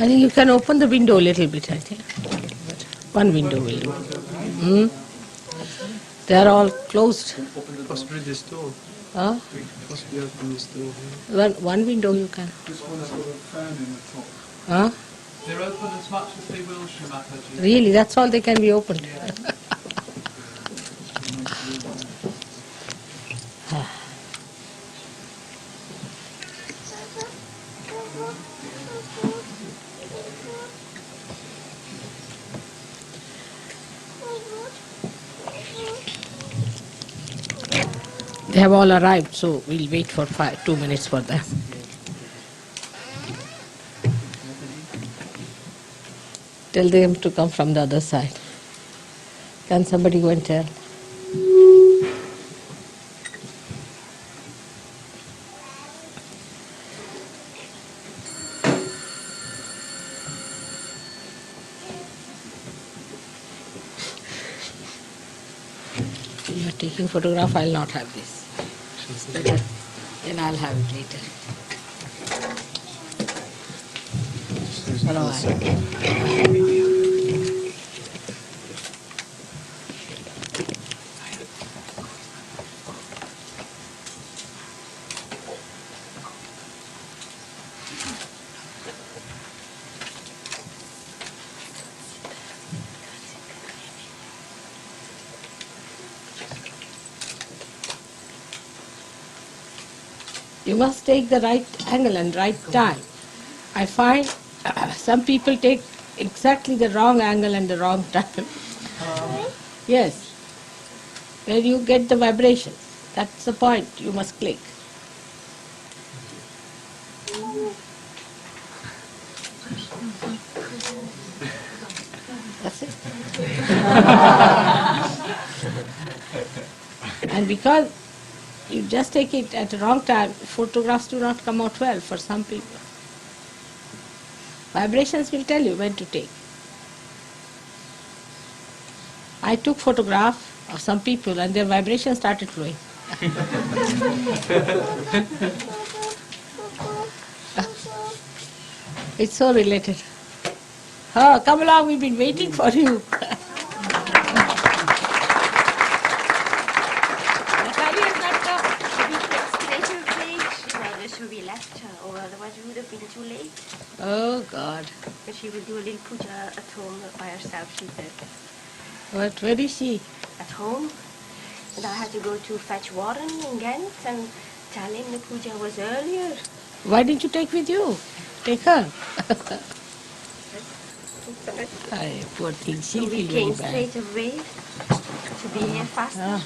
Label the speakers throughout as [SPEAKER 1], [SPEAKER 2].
[SPEAKER 1] I think you can open the window a little bit, I think. But one window will do. They are all closed.
[SPEAKER 2] Possibly this door.
[SPEAKER 1] Huh?
[SPEAKER 2] We could possibly open this door here.
[SPEAKER 1] One window you can.
[SPEAKER 3] This one's got a fan in the top.
[SPEAKER 1] Huh?
[SPEAKER 4] They're open as much as they will, Shri Mataji.
[SPEAKER 1] Really, that's all they can be opened. They have all arrived, so we'll wait for 2 minutes for them. Tell them to come from the other side. Can somebody go and tell? You are taking photograph, I'll not have this. It's better. Then I'll have it later. For a while. You must take the right angle and right time. I find some people take exactly the wrong angle and the wrong time. Yes. Where you get the vibration. That's the point. You must click. That's it. And because you just take it at the wrong time, photographs do not come out well for some people. Vibrations will tell you when to take. I took photograph of some people and their vibrations started flowing. It's so related. Oh, come along, we've been waiting for you.
[SPEAKER 5] So we left her, or otherwise we would have been too late.
[SPEAKER 1] Oh God.
[SPEAKER 5] But she will do a little puja at home by herself, she said.
[SPEAKER 1] But where is she?
[SPEAKER 5] At home. And I had to go to fetch Warren in Ghent and tell him the puja was earlier.
[SPEAKER 1] Why didn't you take with you? Take her. Ay, poor thing,
[SPEAKER 5] So
[SPEAKER 1] she'll
[SPEAKER 5] we
[SPEAKER 1] feel
[SPEAKER 5] came
[SPEAKER 1] very bad.
[SPEAKER 5] straight away to be here faster.
[SPEAKER 1] Ah.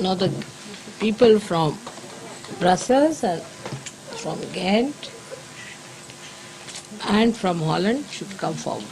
[SPEAKER 1] Now the people from Brussels and from Ghent and from Holland should come forward.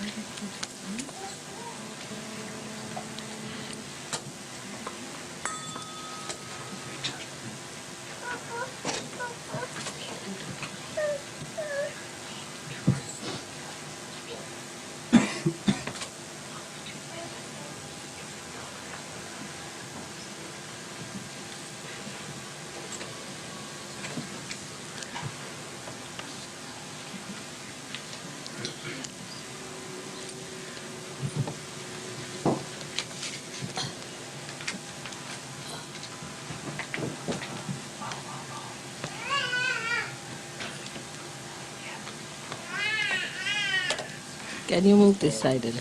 [SPEAKER 1] Can you move this side a little?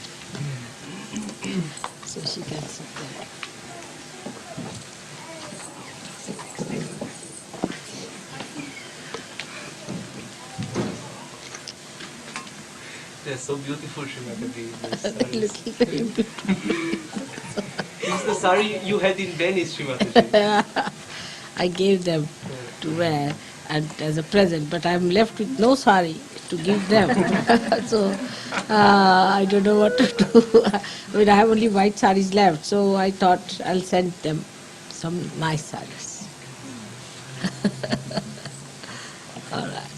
[SPEAKER 1] So she can sit there.
[SPEAKER 2] They're so beautiful, Shri Mataji.
[SPEAKER 1] Little very beautiful.
[SPEAKER 2] This is the sari you had in Venice, Shri Mataji.
[SPEAKER 1] I gave them to wear and as a present, but I'm left with no sari to give them. So I don't know what to do. I mean, I have only white saris left, so I thought I'll send them some nice saris. All right.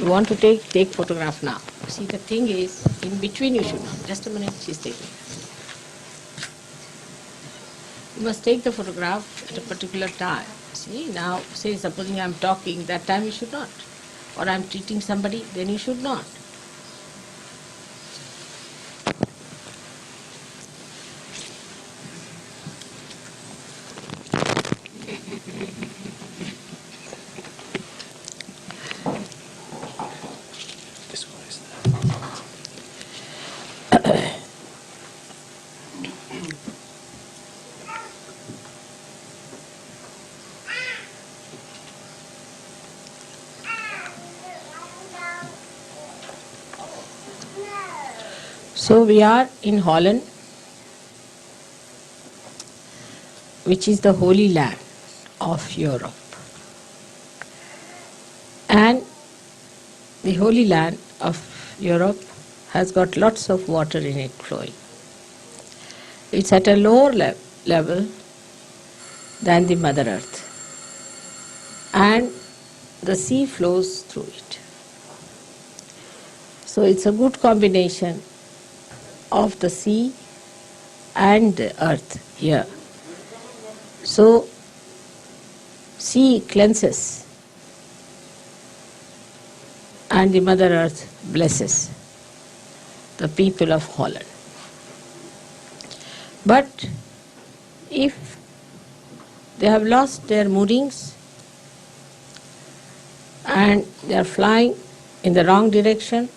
[SPEAKER 1] you want to take photograph now. See, the thing is, in between you should not. Just a minute, she's taking. You must take the photograph at a particular time. See, now, say, supposing I'm talking, that time you should not. Or I'm treating somebody, then you should not. So we are in Holland, which is the holy land of Europe. And the holy land of Europe has got lots of water in it flowing. It's at a lower level than the Mother Earth. And the sea flows through it. So it's a good combination of the sea and the earth here. So sea cleanses and the Mother Earth blesses the people of Holland. But if they have lost their moorings and they are flying in the wrong direction,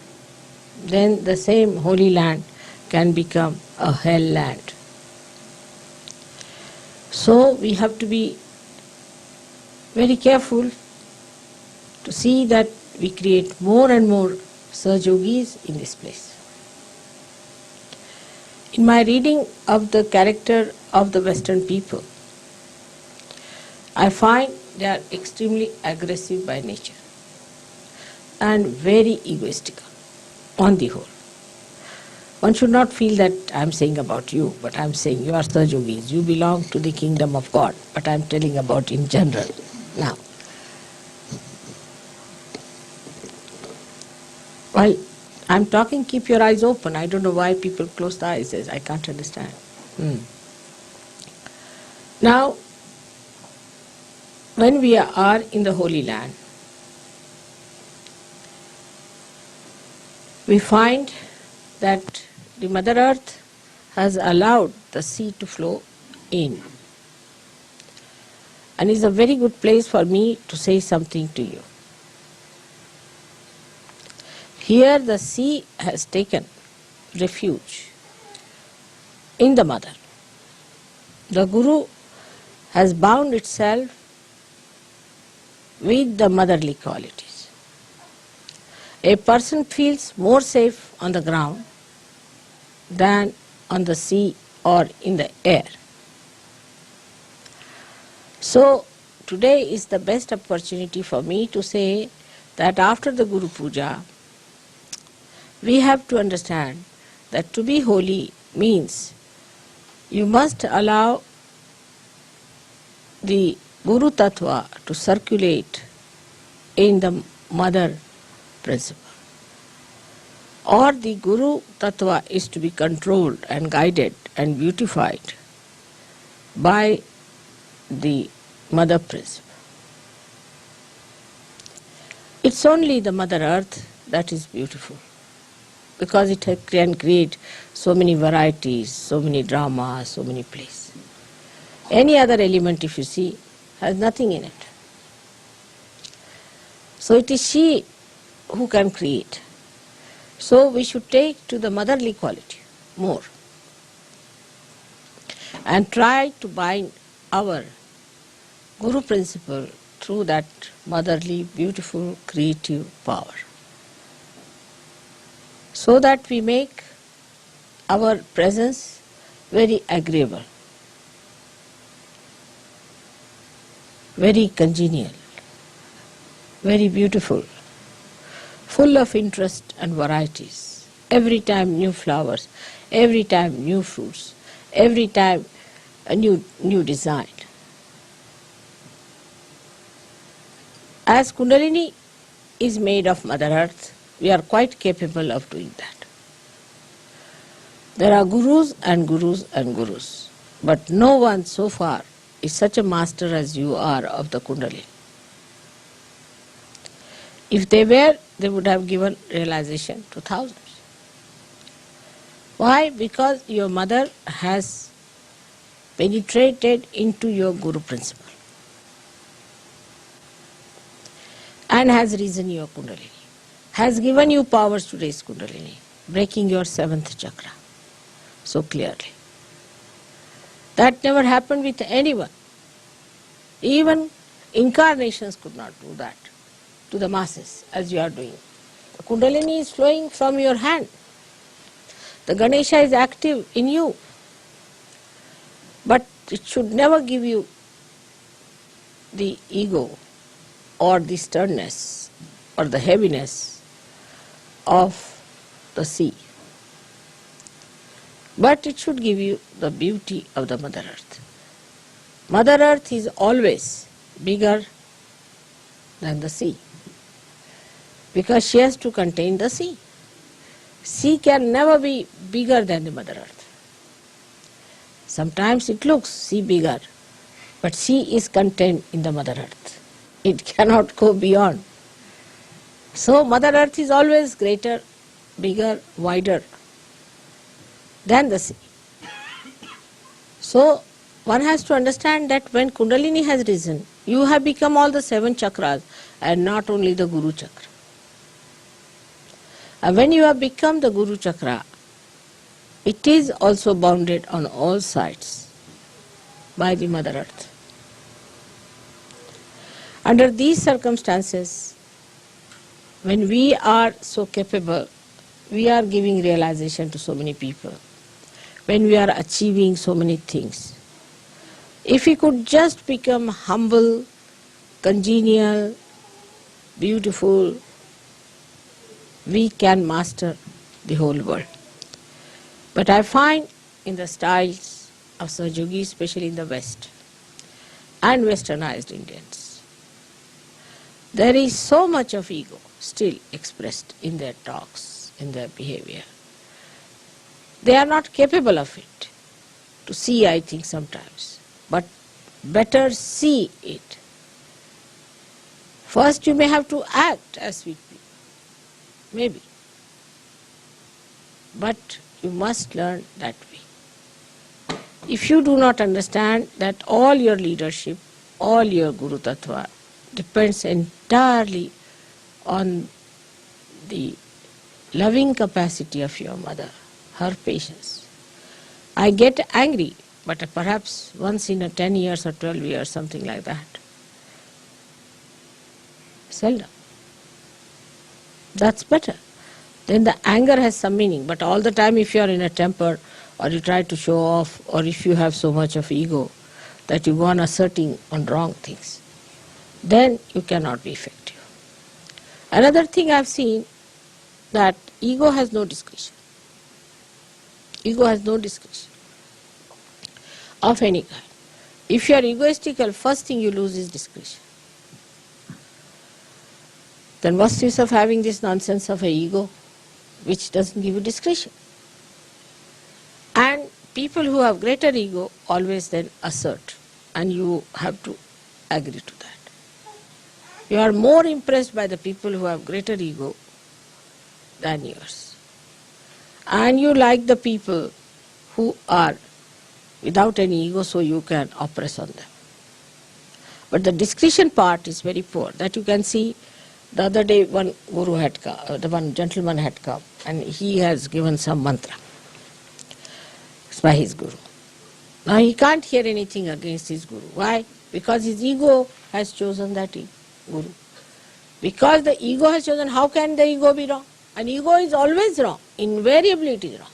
[SPEAKER 1] then the same holy land can become a hell land. So we have to be very careful to see that we create more and more Sahajogis in this place. In my reading of the character of the Western people, I find they are extremely aggressive by nature and very egoistical on the whole. One should not feel that I am saying about you, but I am saying you are Sahajogis, you belong to the kingdom of God, but I am telling about in general now. While I am talking, keep your eyes open. I don't know why people close their eyes. I can't understand. Now, when we are in the Holy Land, we find that the Mother Earth has allowed the sea to flow in. And it's a very good place for me to say something to you. Here the sea has taken refuge in the Mother. The Guru has bound itself with the motherly qualities. A person feels more safe on the ground than on the sea or in the air. So today is the best opportunity for me to say that after the Guru Puja, we have to understand that to be holy means you must allow the Guru Tattva to circulate in the mother principle. Or the Guru Tattva is to be controlled and guided and beautified by the mother principle. It's only the Mother Earth that is beautiful, because it can create so many varieties, so many dramas, so many plays. Any other element, if you see, has nothing in it. So it is she who can create. So we should take to the motherly quality more and try to bind our Guru principle through that motherly, beautiful, creative power, so that we make our presence very agreeable, very congenial, very beautiful, full of interest and varieties. Every time new flowers, every time new fruits, every time a new design. As Kundalini is made of Mother Earth. We are quite capable of doing that. There are gurus and gurus and gurus, but no one so far is such a master as you are of the Kundalini. If they were, they would have given realization to thousands. Why? Because your mother has penetrated into your Guru principle and has risen your Kundalini, has given you powers to raise Kundalini, breaking your 7th chakra so clearly. That never happened with anyone. Even incarnations could not do that to the masses as you are doing. The Kundalini is flowing from your hand. The Ganesha is active in you. But it should never give you the ego or the sternness or the heaviness of the sea. But it should give you the beauty of the Mother Earth. Mother Earth is always bigger than the sea because she has to contain the sea. Sea can never be bigger than the Mother Earth. Sometimes it looks sea bigger, but sea is contained in the Mother Earth. It cannot go beyond. So Mother Earth is always greater, bigger, wider than the sea. So one has to understand that when Kundalini has risen, you have become all the 7 chakras and not only the Guru chakra. And when you have become the Guru chakra, it is also bounded on all sides by the Mother Earth. Under these circumstances, when we are so capable, we are giving realization to so many people, when we are achieving so many things. If we could just become humble, congenial, beautiful, we can master the whole world. But I find in the styles of Sahaja Yogi, especially in the West, and westernized Indians, there is so much of ego still expressed in their talks, in their behavior. They are not capable of it. To see, I think, sometimes. But better see it. First you may have to act as sweet people. Maybe. But you must learn that way. If you do not understand that all your leadership, all your Guru Tattva depends entirely on the loving capacity of your mother, her patience. I get angry, but perhaps once in a 10 years or 12 years, something like that. Seldom. That's better. Then the anger has some meaning, but all the time if you are in a temper or you try to show off or if you have so much of ego that you go on asserting on wrong things, then you cannot be effective. Another thing I have seen, that ego has no discretion. Ego has no discretion of any kind. If you are egoistical, first thing you lose is discretion. Then what's the use of having this nonsense of an ego which doesn't give you discretion? And people who have greater ego always then assert, and you have to agree to that. You are more impressed by the people who have greater ego than yours. And you like the people who are without any ego, so you can oppress on them. But the discretion part is very poor. That you can see. The other day one guru had come, one gentleman had come, and he has given some mantra. It's by his guru. Now he can't hear anything against his guru. Why? Because his ego has chosen that guru. Because the ego has chosen, how can the ego be wrong? And ego is always wrong. Invariably it is wrong.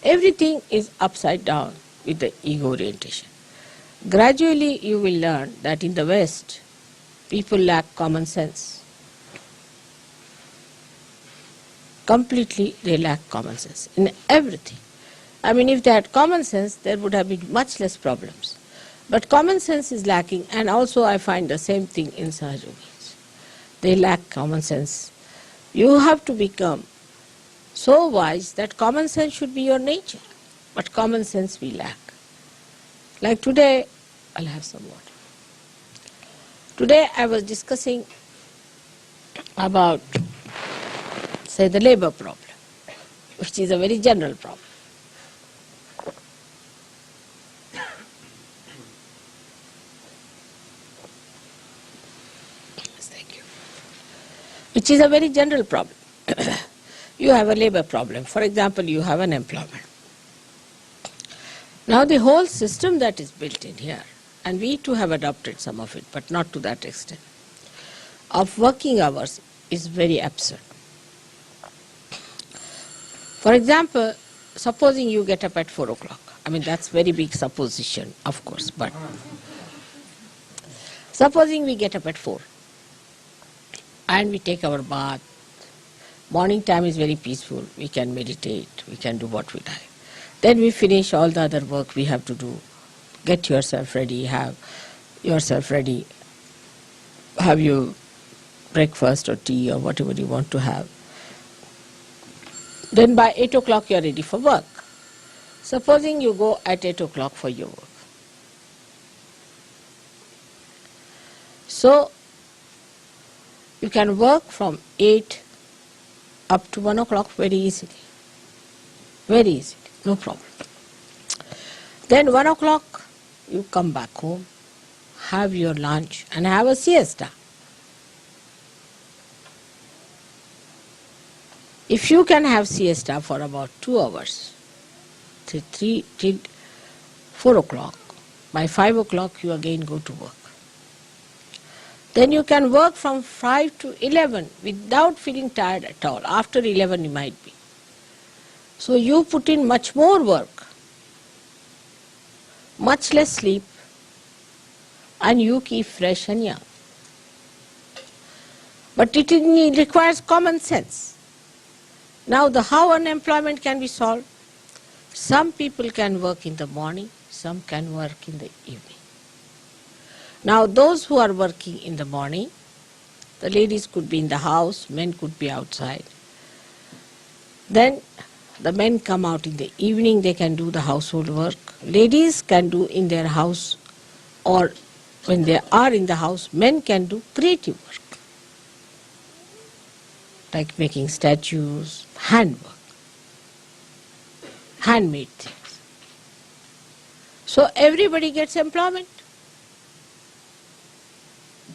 [SPEAKER 1] Everything is upside down with the ego orientation. Gradually you will learn that in the West, people lack common sense. Completely they lack common sense in everything. I mean, if they had common sense, there would have been much less problems. But common sense is lacking, and also I find the same thing in Sahaja Yogis. They lack common sense. You have to become so wise that common sense should be your nature, but common sense we lack. Like today, I'll have some water. Today I was discussing about, say, the labor problem, which is a very general problem. Thank you. Which is a very general problem. You have a labor problem. For example, you have unemployment. Now the whole system that is built in here, and we too have adopted some of it, but not to that extent, of working hours is very absurd. For example, supposing you get up at 4 o'clock. I mean, that's very big supposition, of course, but supposing we get up at 4 and we take our bath. Morning time is very peaceful. We can meditate. We can do what we like. Then we finish all the other work we have to do. Get yourself ready, have yourself ready, have your breakfast or tea or whatever you want to have. Then by 8 o'clock you are ready for work. Supposing you go at 8 o'clock for your work. So you can work from 8 up to 1 o'clock very easily. Very easily, no problem. Then 1 o'clock you come back home, have your lunch and have a siesta. If you can have siesta for about 2 hours, till 4 o'clock, by 5 o'clock you again go to work. Then you can work from 5 to 11 without feeling tired at all. After 11 you might be. So you put in much more work, much less sleep, and you keep fresh and young. But it requires common sense. Now how unemployment can be solved? Some people can work in the morning, some can work in the evening. Now those who are working in the morning, the ladies could be in the house, men could be outside. Then the men come out in the evening, they can do the household work. Ladies can do in their house, or when they are in the house, men can do creative work. Like making statues, handwork, handmade things. So everybody gets employment.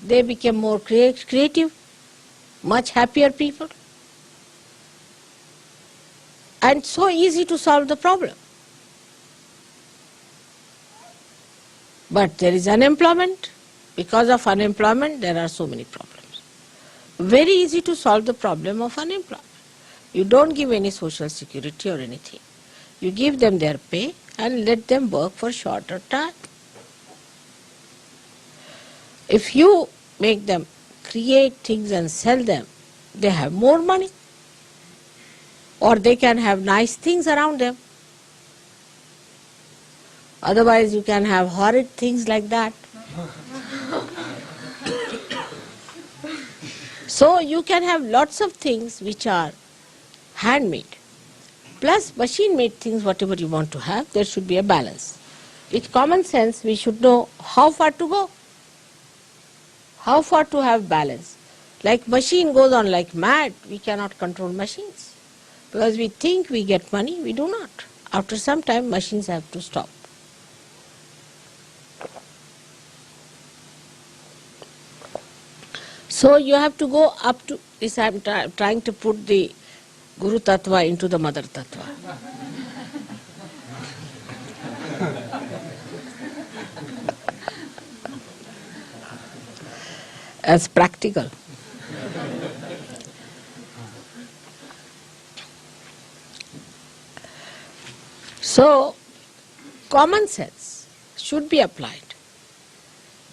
[SPEAKER 1] They became more creative, much happier people. And so easy to solve the problem. But there is unemployment. Because of unemployment, there are so many problems. Very easy to solve the problem of unemployment. You don't give any social security or anything. You give them their pay and let them work for shorter time. If you make them create things and sell them, they have more money. Or they can have nice things around them. Otherwise you can have horrid things like that. So you can have lots of things which are handmade. Plus machine-made things, whatever you want to have, there should be a balance. With common sense, we should know how far to go. How far to have balance. Like machine goes on like mad, we cannot control machines. Because we think we get money, we do not. After some time, machines have to stop. So you have to go up to this. I am trying to put the Guru Tattva into the Mother Tattva. As practical. So, common sense should be applied.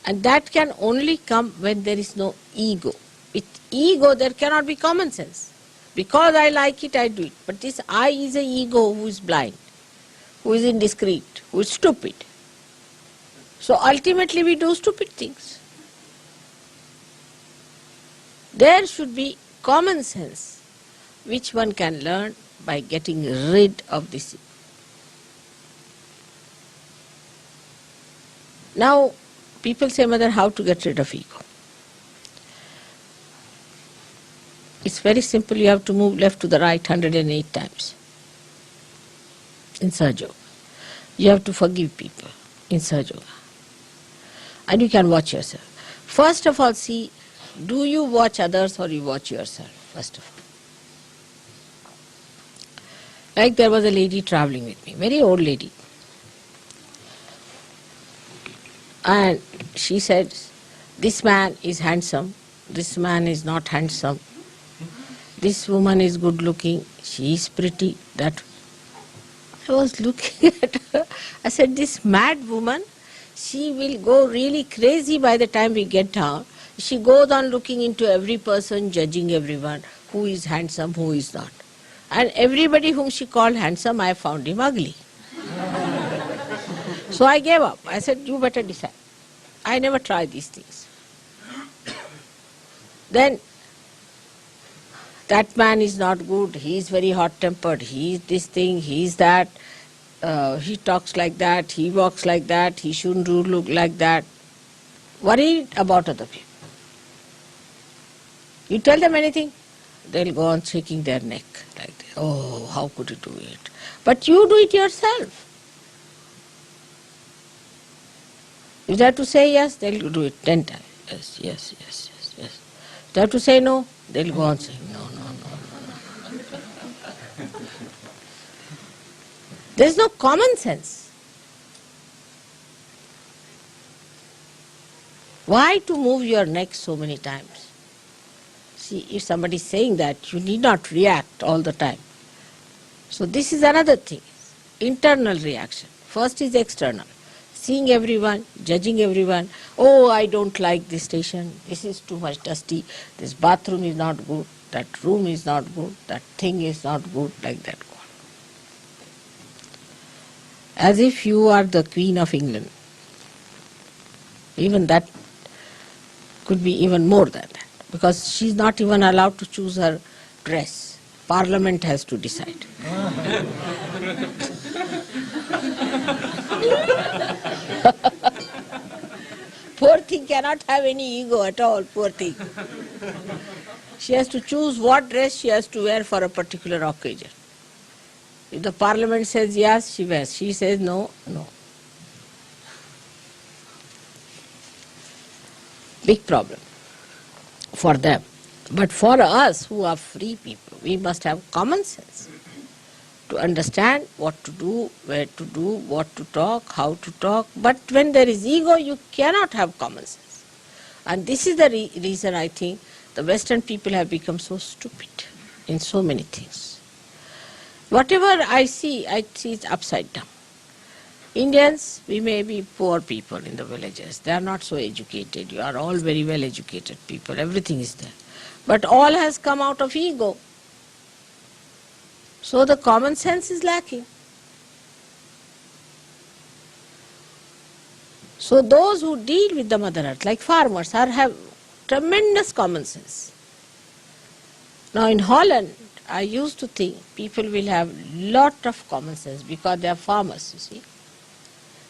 [SPEAKER 1] And that can only come when there is no ego. With ego, there cannot be common sense. Because I like it, I do it. But this I is an ego who is blind, who is indiscreet, who is stupid. So ultimately we do stupid things. There should be common sense, which one can learn by getting rid of this. Now, people say, Mother, how to get rid of ego? It's very simple. You have to move left to the right 108 times in Sahaja Yoga. You have to forgive people in Sahaja Yoga. And you can watch yourself. First of all, see, do you watch others or you watch yourself, first of all. Like there was a lady traveling with me, very old lady. And she said, this man is handsome, this man is not handsome, this woman is good looking, she is pretty. That I was looking at her, I said, this mad woman, she will go really crazy by the time we get down. She goes on looking into every person, judging everyone, who is handsome, who is not. And everybody whom she called handsome, I found him ugly. So I gave up. I said, you better decide. I never tried these things. Then, that man is not good, he is very hot-tempered, he is this thing, he is that, he talks like that, he walks like that, he shouldn't look like that. Worried about other people. You tell them anything, they'll go on shaking their neck like this. Oh, how could you do it? But you do it yourself. If they have to say yes, they'll do it 10 times. Yes, yes, yes, yes, yes. If they have to say no, they'll go on saying no, no, no, no. There's no common sense. Why to move your neck so many times? See, if somebody is saying that, you need not react all the time. So this is another thing, internal reaction. First is external. Seeing everyone, judging everyone. Oh, I don't like this station, this is too much dusty, this bathroom is not good, that room is not good, that thing is not good, like that. As if you are the Queen of England. Even that could be even more than that, because she is not even allowed to choose her dress. Parliament has to decide. Poor thing cannot have any ego at all, poor thing. She has to choose what dress she has to wear for a particular occasion. If the Parliament says yes, she wears. She says no, no. Big problem for them. But for us who are free people, we must have common sense to understand what to do, where to do, what to talk, how to talk. But when there is ego, you cannot have common sense. And this is the reason I think the Western people have become so stupid in so many things. Whatever I see it upside down. Indians, we may be poor people in the villages. They are not so educated. You are all very well educated people. Everything is there. But all has come out of ego. So the common sense is lacking. So those who deal with the Mother Earth, like farmers, have tremendous common sense. Now in Holland, I used to think people will have lot of common sense because they are farmers, you see.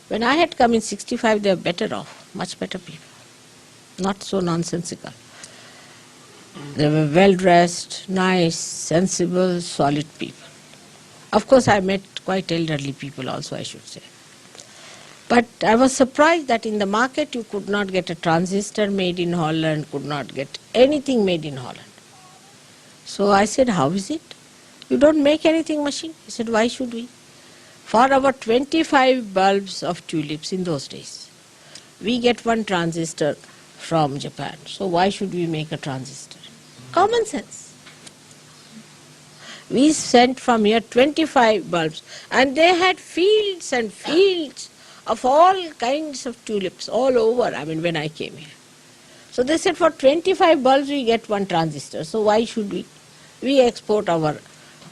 [SPEAKER 1] When I had come in 65, they were better off, much better people, not so nonsensical. They were well-dressed, nice, sensible, solid people. Of course, I met quite elderly people also, I should say. But I was surprised that in the market you could not get a transistor made in Holland, could not get anything made in Holland. So I said, how is it? You don't make anything machine? He said, why should we? For our 25 bulbs of tulips in those days, we get one transistor from Japan. So why should we make a transistor? Common sense. We sent from here 25 bulbs, and they had fields and fields of all kinds of tulips all over, when I came here. So they said for 25 bulbs we get one transistor, so why should we? We export our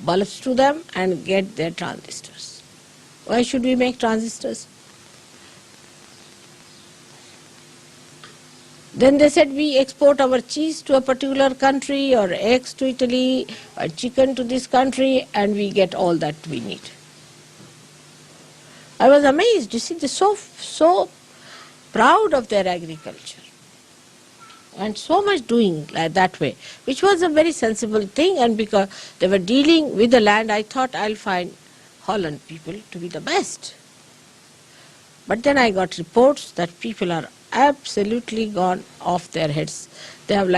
[SPEAKER 1] bulbs to them and get their transistors. Why should we make transistors? Then they said we export our cheese to a particular country, or eggs to Italy, or chicken to this country, and we get all that we need. I was amazed. You see, they're so proud of their agriculture. And so much doing like that way, which was a very sensible thing, and because they were dealing with the land, I thought I'll find Holland people to be the best. But then I got reports that people are absolutely gone off their heads. They have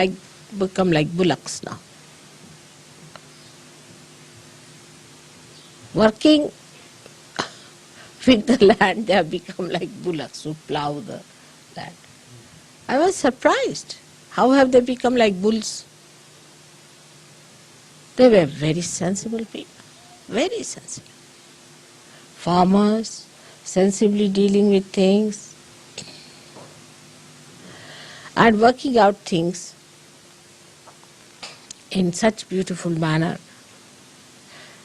[SPEAKER 1] become like bullocks now. Working with the land, they have become like bullocks who plow the land. I was surprised. How have they become like bulls? They were very sensible people, very sensible. Farmers, sensibly dealing with things and working out things in such beautiful manner.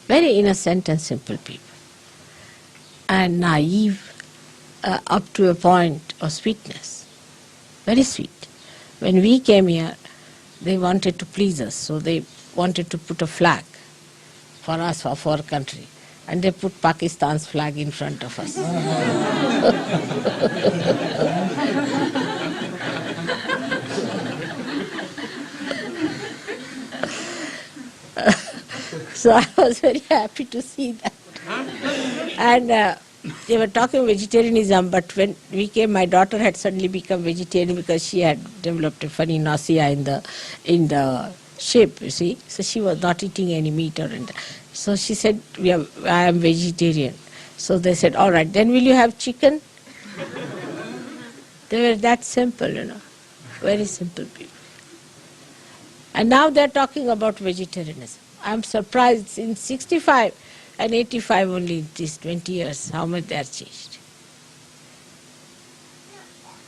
[SPEAKER 1] Very innocent and simple people. And naive up to a point of sweetness. Very sweet. When we came here, they wanted to please us, so they wanted to put a flag for us, of our country. And they put Pakistan's flag in front of us. So I was very happy to see that. And they were talking vegetarianism, but when we came, my daughter had suddenly become vegetarian because she had developed a funny nausea in the ship, you see. So she was not eating any meat or anything. So she said, I am vegetarian. So they said, all right, then will you have chicken? They were that simple, very simple people. And now they're talking about vegetarianism. I'm surprised in 65 and 85 only in these 20 years, how much they are changed.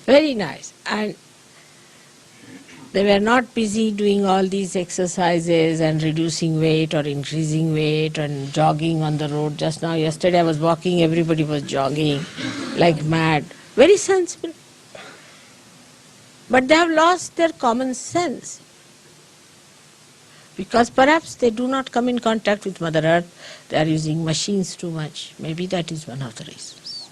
[SPEAKER 1] Very nice. And they were not busy doing all these exercises and reducing weight or increasing weight and jogging on the road. Just now, yesterday I was walking, everybody was jogging like mad. Very sensible. But they have lost their common sense. Because perhaps they do not come in contact with Mother Earth, they are using machines too much. Maybe that is one of the reasons.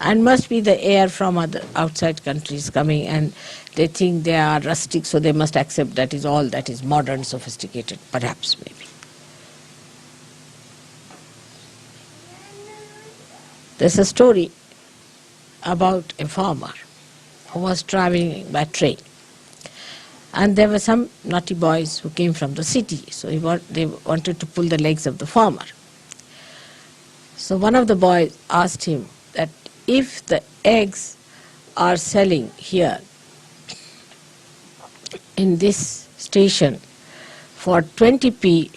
[SPEAKER 1] And must be the air from other outside countries coming, and they think they are rustic, so they must accept that is all that is modern, sophisticated, perhaps, maybe. There's a story about a farmer who was traveling by train. And there were some naughty boys who came from the city, so they wanted to pull the legs of the farmer. So one of the boys asked him that if the eggs are selling here in this station for 20p,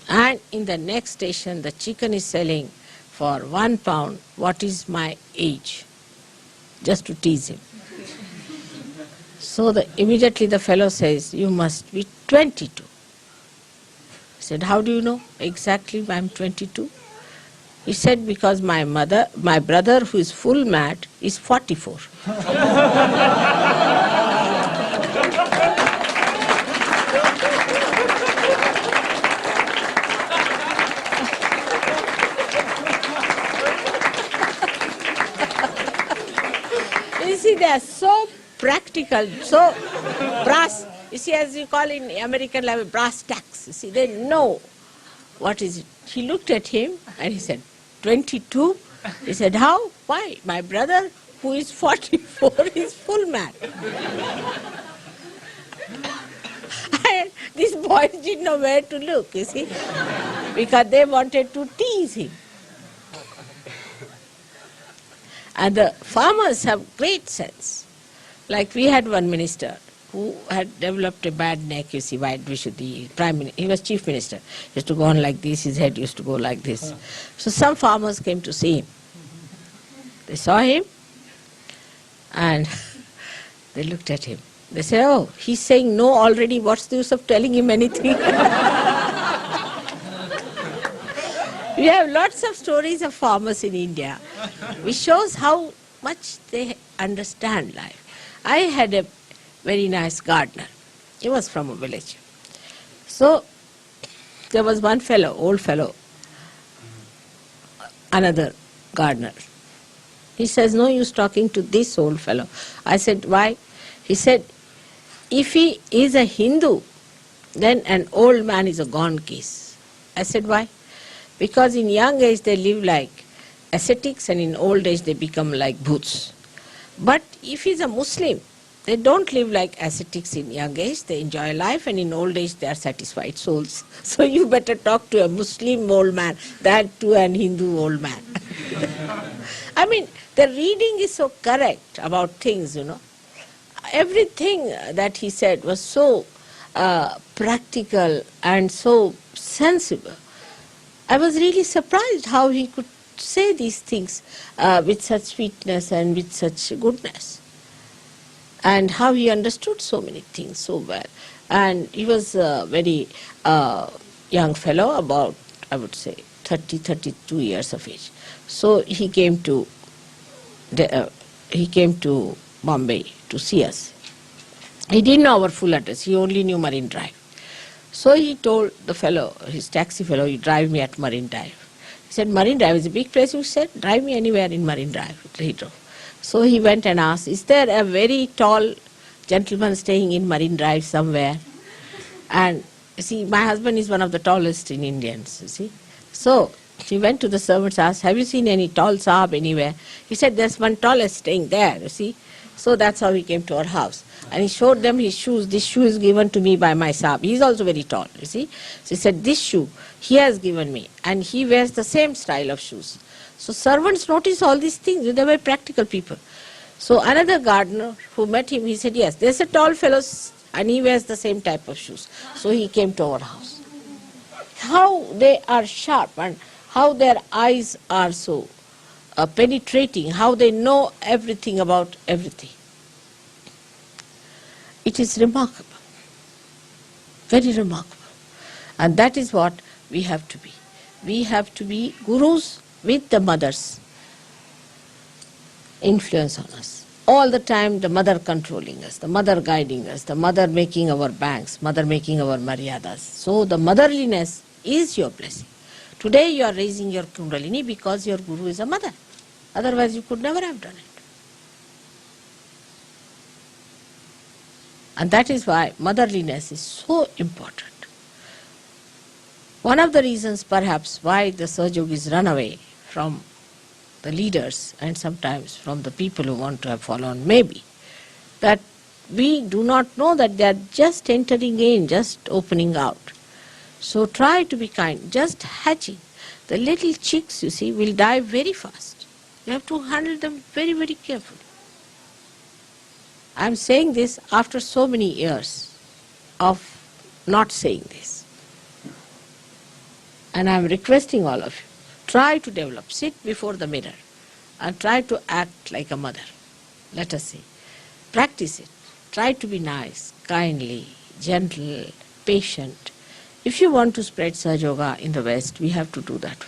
[SPEAKER 1] and in the next station the chicken is selling for £1, what is my age? Just to tease him. So immediately the fellow says, you must be 22. He said, how do you know exactly I'm 22? He said, because my brother who is full mad is 44. You see, they are so practical, so brass, you see, as you call in American level, brass tacks. You see, they know what is it. He looked at him and he said, 22? He said, how? Why? My brother, who is 44, is full mad. And these boys didn't know where to look, you see, because they wanted to tease him. And the farmers have great sense. Like we had one minister who had developed a bad neck, you see, he was chief minister. He used to go on like this, his head used to go like this. So some farmers came to see him. They saw him and they looked at him. They said, oh, he's saying no already, what's the use of telling him anything? We have lots of stories of farmers in India, which shows how much they understand life. I had a very nice gardener. He was from a village. So there was one fellow, old fellow, another gardener. He says, no use talking to this old fellow. I said, why? He said, if he is a Hindu, then an old man is a gone case. I said, why? Because in young age they live like ascetics and in old age they become like bhoots. But if he's a Muslim, they don't live like ascetics in young age, they enjoy life, and in old age they are satisfied souls. So you better talk to a Muslim old man than to an Hindu old man. I mean, the reading is so correct about things, Everything that he said was so practical and so sensible. I was really surprised how he could say these things with such sweetness and with such goodness, and how he understood so many things so well. And he was a very young fellow, about, I would say, 30, 32 years of age. So he came to Bombay to see us. He didn't know our full address, he only knew Marine Drive. So he told the fellow, his taxi fellow, you drive me at Marine Drive. He said, Marine Drive is a big place. We said, drive me anywhere in Marine Drive. He drove. So he went and asked, is there a very tall gentleman staying in Marine Drive somewhere? And you see, my husband is one of the tallest in Indians, you see. So he went to the servants, asked, have you seen any tall Saab anywhere? He said, there's one tallest staying there, you see. So that's how he came to our house. And he showed them his shoes. This shoe is given to me by my Saab. He is also very tall, you see. So he said, this shoe he has given me. And he wears the same style of shoes. So servants notice all these things. They were practical people. So another gardener who met him, he said, yes, there's a tall fellow and he wears the same type of shoes. So he came to our house. How they are sharp and how their eyes are so penetrating, how they know everything about everything. It is remarkable, very remarkable. And that is what we have to be. We have to be gurus with the mother's influence on us. All the time the mother controlling us, the mother guiding us, the mother making our banks, mother making our maryadas. So the motherliness is your blessing. Today you are raising your kundalini because your guru is a mother. Otherwise you could never have done it. And that is why motherliness is so important. One of the reasons perhaps why the Sahaja Yogis run away from the leaders and sometimes from the people who want to have followed may be that we do not know that they are just entering in, just opening out. So try to be kind, just hatching. The little chicks, you see, will die very fast. You have to handle them very, very carefully. I am saying this after so many years of not saying this. And I am requesting all of you, try to develop, sit before the mirror and try to act like a mother. Let us say. Practice it. Try to be nice, kindly, gentle, patient. If you want to spread Sahaja Yoga in the West, we have to do that way.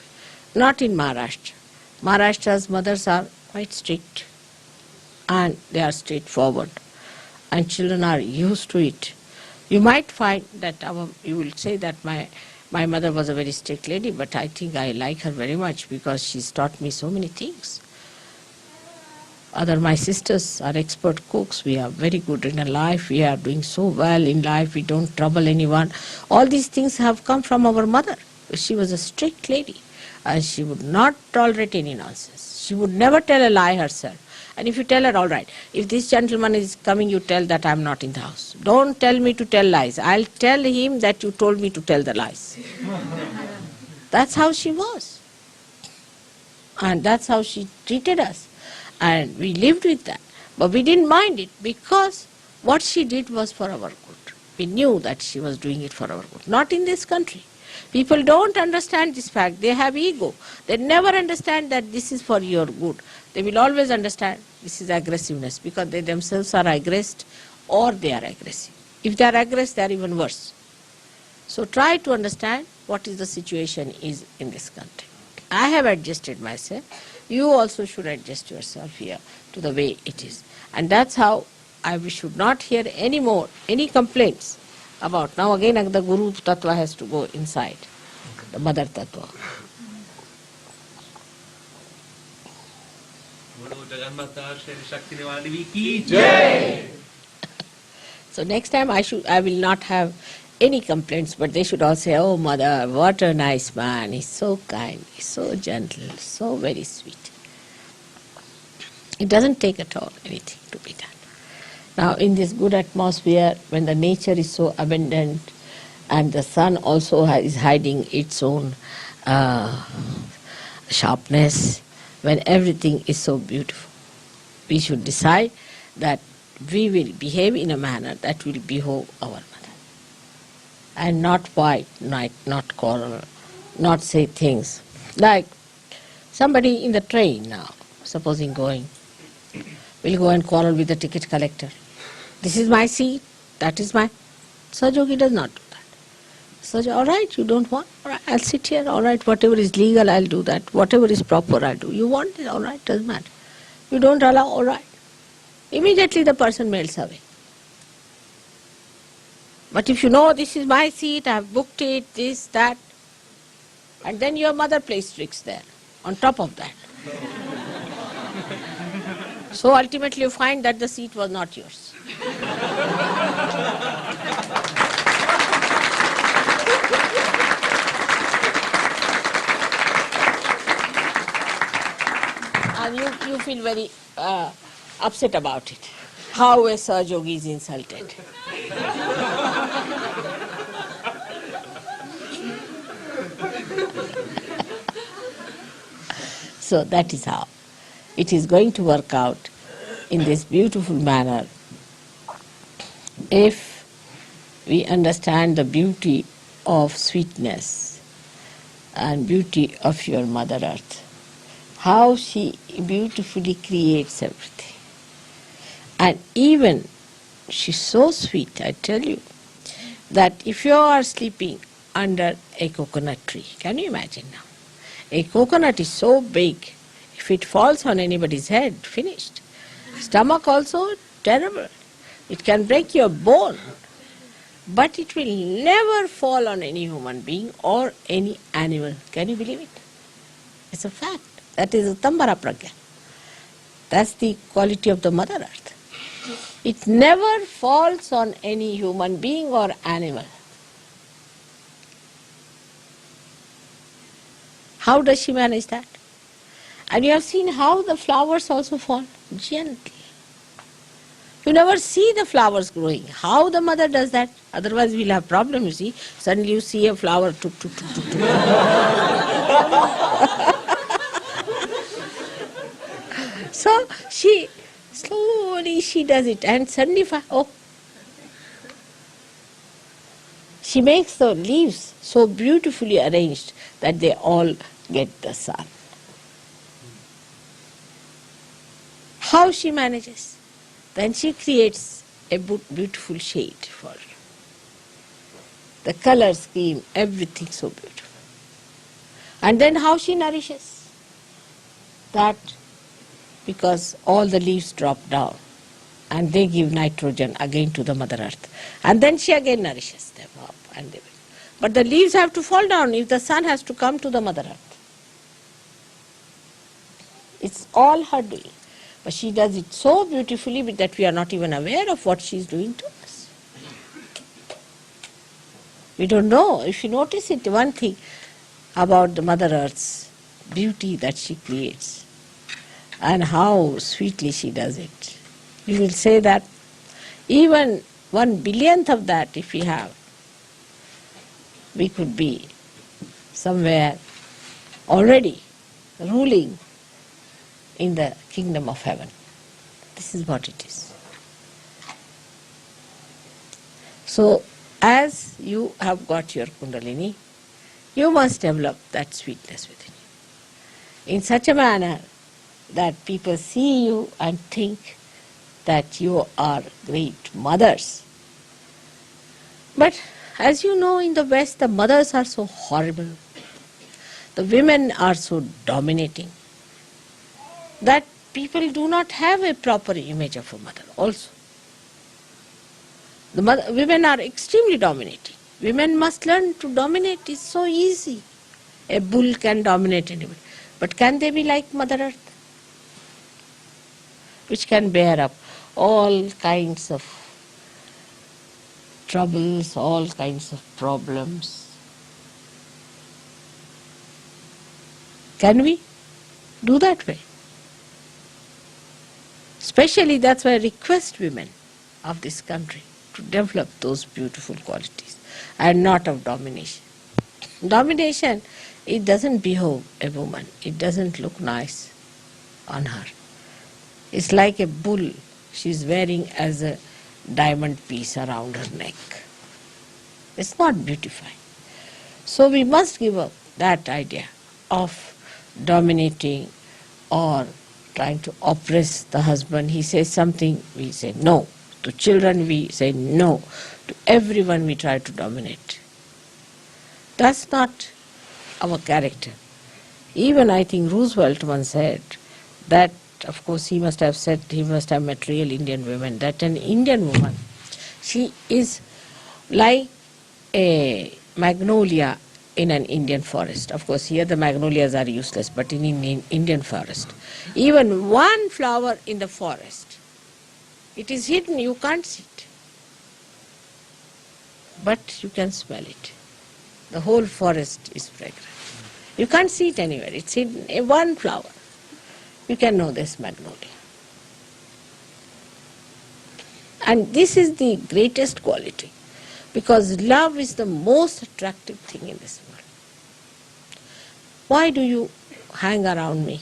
[SPEAKER 1] Not in Maharashtra. Maharashtra's mothers are quite strict and they are straightforward and children are used to it. You might find that you will say that my mother was a very strict lady, but I think I like her very much because she's taught me so many things. My sisters are expert cooks. We are very good in life. We are doing so well in life. We don't trouble anyone. All these things have come from our mother. She was a strict lady and she would not tolerate any nonsense. She would never tell a lie herself. And if you tell her, all right, if this gentleman is coming, you tell that I'm not in the house. Don't tell me to tell lies. I'll tell him that you told me to tell the lies. That's how she was. And that's how she treated us. And we lived with that. But we didn't mind it because what she did was for our good. We knew that she was doing it for our good. Not in this country. People don't understand this fact. They have ego. They never understand that this is for your good. They will always understand this is aggressiveness because they themselves are aggressed or they are aggressive. If they are aggressive, they are even worse. So try to understand what is the situation is in this country. I have adjusted myself. You also should adjust yourself here to the way it is. And that's how we should not hear any more, any complaints about. Now again the Guru Tattva has to go inside, the Mother Tattva. So next time I will not have any complaints, but they should all say, "Oh Mother, what a nice man, he's so kind, he's so gentle, so very sweet." It doesn't take at all anything to be done. Now in this good atmosphere, when the nature is so abundant and the sun also is hiding its own sharpness, when everything is so beautiful, we should decide that we will behave in a manner that will behove our mother. And not fight, not quarrel, not say things. Like somebody in the train now, supposing going, will go and quarrel with the ticket collector. This is my seat, that is my... Sahaja Yogi does not do that. Sahaja, all right, you don't want, all right, I'll sit here, all right, whatever is legal, I'll do that. Whatever is proper, I'll do. You want it, all right, doesn't matter. You don't allow, all right. Immediately the person melts away. But if you know this is my seat, I have booked it, this, that, and then your mother plays tricks there, on top of that. So ultimately you find that the seat was not yours. And you feel very upset about it. How a Sahaja Yogi is insulted. So that is how it is going to work out in this beautiful manner if we understand the beauty of sweetness and beauty of your Mother Earth. How she beautifully creates everything. And even she's so sweet, I tell you, that if you are sleeping under a coconut tree, can you imagine now? A coconut is so big, if it falls on anybody's head, finished. Stomach also, terrible. It can break your bone. But it will never fall on any human being or any animal. Can you believe it? It's a fact. That is Tambara Pragya. That's the quality of the Mother Earth. It never falls on any human being or animal. How does she manage that? And you have seen how the flowers also fall gently. You never see the flowers growing. How the mother does that? Otherwise we'll have problem, you see. Suddenly you see a flower, tuk, tuk, tuk, tuk, tuk. So she slowly does it, and suddenly, she makes the leaves so beautifully arranged that they all get the sun. How she manages? Then she creates a beautiful shade for you. The color scheme, everything so beautiful. And then how she nourishes? That because all the leaves drop down and they give nitrogen again to the Mother Earth. And then she again nourishes them up. But the leaves have to fall down if the sun has to come to the Mother Earth. It's all her doing. But she does it so beautifully that we are not even aware of what she is doing to us. We don't know. If you notice it, one thing about the Mother Earth's beauty that she creates and how sweetly she does it, you will say that even 1/1000th of that if we have, we could be somewhere already ruling in the kingdom of heaven. This is what it is. So, as you have got your Kundalini, you must develop that sweetness within you in such a manner that people see you and think that you are great mothers. But as you know, in the West, the mothers are so horrible. The women are so dominating that people do not have a proper image of a mother also. Women are extremely dominating. Women must learn to dominate. It's so easy. A bull can dominate anybody. But can they be like Mother Earth, which can bear up all kinds of troubles, all kinds of problems? Can we do that way? Especially that's why I request women of this country to develop those beautiful qualities and not of domination. Domination, it doesn't behove a woman. It doesn't look nice on her. It's like a bull she's wearing as a diamond piece around her neck. It's not beautifying. So we must give up that idea of dominating or trying to oppress the husband. He says something, we say no. To children we say no. To everyone we try to dominate. That's not our character. Even I think Roosevelt once said that, of course he must have met real Indian women, that an Indian woman, she is like a magnolia in an Indian forest. Of course here the magnolias are useless, but in Indian forest, even one flower in the forest, it is hidden, you can't see it. But you can smell it. The whole forest is fragrant. You can't see it anywhere, it's hidden in one flower. You can know this magnolia. And this is the greatest quality, because love is the most attractive thing in this world. Why do you hang around me?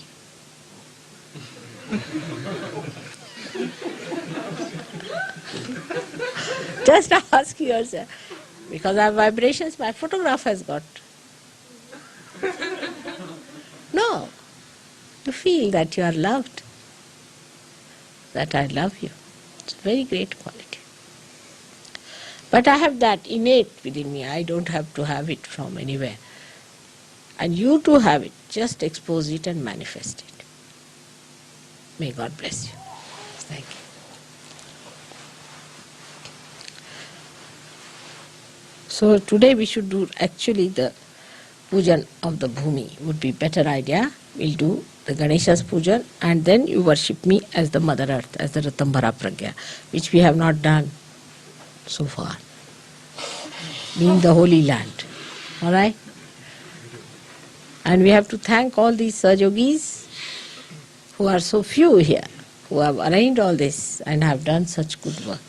[SPEAKER 1] Just ask yourself. Because I have vibrations, my photograph has got. No. You feel that you are loved, that I love you. It's a very great quality. But I have that innate within me. I don't have to have it from anywhere. And you too have it. Just expose it and manifest it. May God bless you. Thank you. So today we should do actually the pujan of the Bhumi. Would be better idea. We'll do the Ganesha's pujan and then you worship me as the Mother Earth, as the Ratambhara Pragya, which we have not done so far, being the Holy Land. Alright? And we have to thank all these Sahajogis who are so few here, who have arranged all this and have done such good work.